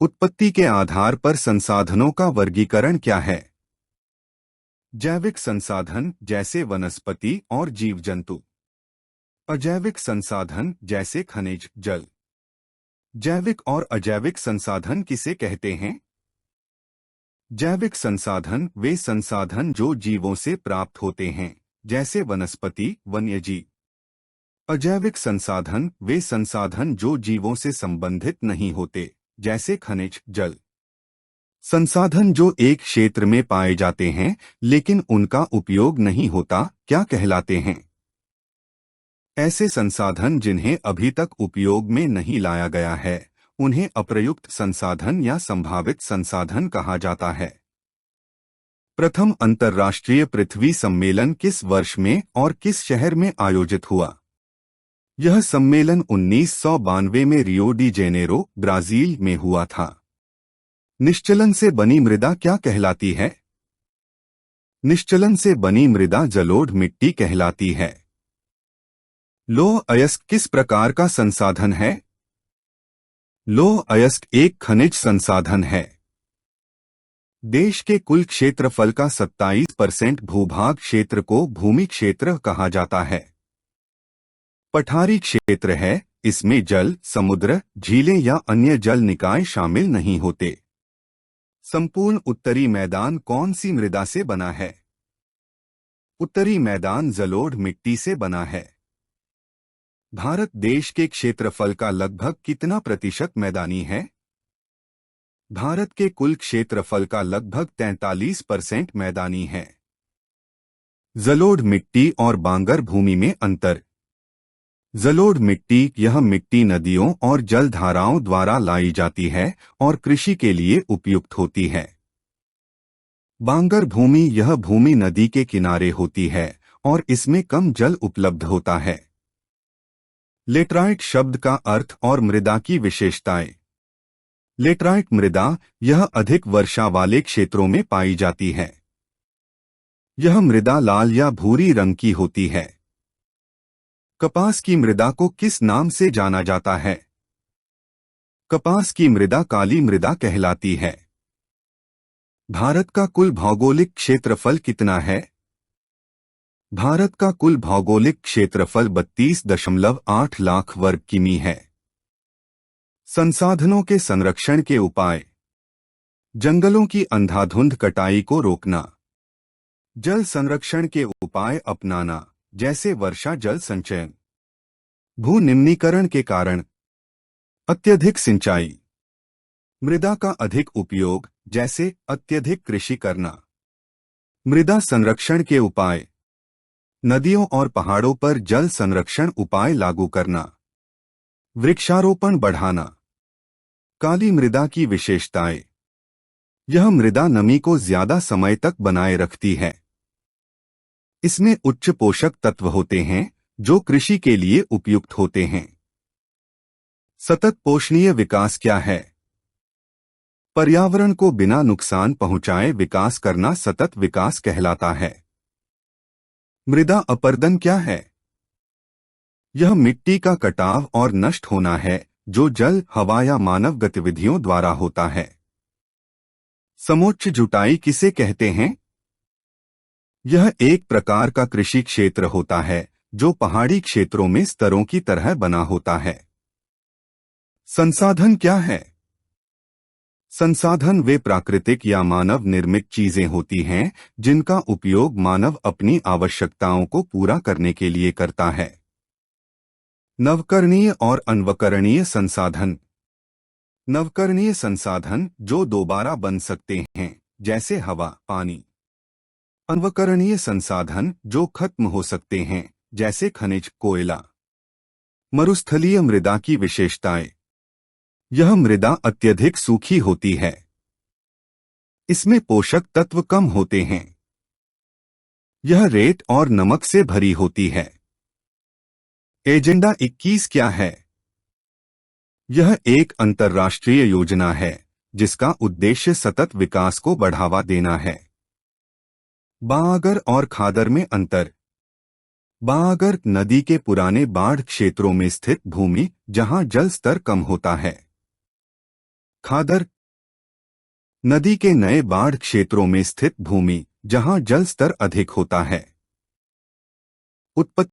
उत्पत्ति के आधार पर संसाधनों का वर्गीकरण क्या है? जैविक संसाधन जैसे वनस्पति और जीव जंतु। अजैविक संसाधन जैसे खनिज, जल। जैविक और अजैविक संसाधन किसे कहते हैं? जैविक संसाधन वे संसाधन जो जीवों से प्राप्त होते हैं, जैसे वनस्पति, वन्यजीव। अजैविक संसाधन वे संसाधन जो जीवों से संबंधित नहीं होते, जैसे खनिज, जल। संसाधन जो एक क्षेत्र में पाए जाते हैं लेकिन उनका उपयोग नहीं होता, क्या कहलाते हैं? ऐसे संसाधन जिन्हें अभी तक उपयोग में नहीं लाया गया है, उन्हें अप्रयुक्त संसाधन या संभावित संसाधन कहा जाता है। प्रथम अंतर्राष्ट्रीय पृथ्वी सम्मेलन किस वर्ष में और किस शहर में आयोजित हुआ? यह सम्मेलन 1992 में रियो डी जेनेरो, ब्राजील में हुआ था। निश्चलन से बनी मृदा क्या कहलाती है? निश्चलन से बनी मृदा जलोढ़ मिट्टी कहलाती है। लौह अयस्क किस प्रकार का संसाधन है? लौह अयस्क एक खनिज संसाधन है। देश के कुल क्षेत्रफल का 27% भूभाग क्षेत्र को भूमि क्षेत्र कहा जाता है। पठारी क्षेत्र है, इसमें जल, समुद्र, झीलें या अन्य जल निकाय शामिल नहीं होते। संपूर्ण उत्तरी मैदान कौन सी मृदा से बना है? उत्तरी मैदान जलोढ़ मिट्टी से बना है। भारत देश के क्षेत्रफल का लगभग कितना प्रतिशत मैदानी है? भारत के कुल क्षेत्रफल का लगभग 43% मैदानी है। जलोढ़ मिट्टी और बांगर भूमि में अंतर। जलोढ़ मिट्टी यह मिट्टी नदियों और जलधाराओं द्वारा लाई जाती है और कृषि के लिए उपयुक्त होती है। बांगर भूमि यह भूमि नदी के किनारे होती है और इसमें कम जल उपलब्ध होता है। लेटराइट शब्द का अर्थ और मृदा की विशेषताएं। लेटराइट मृदा यह अधिक वर्षा वाले क्षेत्रों में पाई जाती है। यह मृदा लाल या भूरी रंग की होती है। कपास की मृदा को किस नाम से जाना जाता है? कपास की मृदा काली मृदा कहलाती है। भारत का कुल भौगोलिक क्षेत्रफल कितना है? भारत का कुल भौगोलिक क्षेत्रफल 32.8 लाख वर्ग किमी है। संसाधनों के संरक्षण के उपाय। जंगलों की अंधाधुंध कटाई को रोकना। जल संरक्षण के उपाय अपनाना, जैसे वर्षा जल संचयन। भू निम्नीकरण के कारण। अत्यधिक सिंचाई। मृदा का अधिक उपयोग, जैसे अत्यधिक कृषि करना। मृदा संरक्षण के उपाय। नदियों और पहाड़ों पर जल संरक्षण उपाय लागू करना। वृक्षारोपण बढ़ाना। काली मृदा की विशेषताएं। यह मृदा नमी को ज्यादा समय तक बनाए रखती है। इसमें उच्च पोषक तत्व होते हैं जो कृषि के लिए उपयुक्त होते हैं। सतत पोषणीय विकास क्या है? पर्यावरण को बिना नुकसान पहुंचाए विकास करना सतत विकास कहलाता है। मृदा अपरदन क्या है? यह मिट्टी का कटाव और नष्ट होना है जो जल, हवा या मानव गतिविधियों द्वारा होता है। समोच्च जुताई किसे कहते हैं? यह एक प्रकार का कृषि क्षेत्र होता है जो पहाड़ी क्षेत्रों में स्तरों की तरह बना होता है। संसाधन क्या है? संसाधन वे प्राकृतिक या मानव निर्मित चीजें होती हैं जिनका उपयोग मानव अपनी आवश्यकताओं को पूरा करने के लिए करता है। नवकरणीय और अनवकरणीय संसाधन। नवकरणीय संसाधन जो दोबारा बन सकते हैं, जैसे हवा, पानी। अनवकरणीय संसाधन जो खत्म हो सकते हैं, जैसे खनिज, कोयला। मरुस्थलीय मृदा की विशेषताएं। यह मृदा अत्यधिक सूखी होती है। इसमें पोषक तत्व कम होते हैं। यह रेत और नमक से भरी होती है। एजेंडा 21 क्या है? यह एक अंतर्राष्ट्रीय योजना है जिसका उद्देश्य सतत विकास को बढ़ावा देना है। बांगर और खादर में अंतर। बांगर नदी के पुराने बाढ़ क्षेत्रों में स्थित भूमि जहां जल स्तर कम होता है। खादर, नदी के नए बाढ़ क्षेत्रों में स्थित भूमि जहां जल स्तर अधिक होता है। उत्पत्ति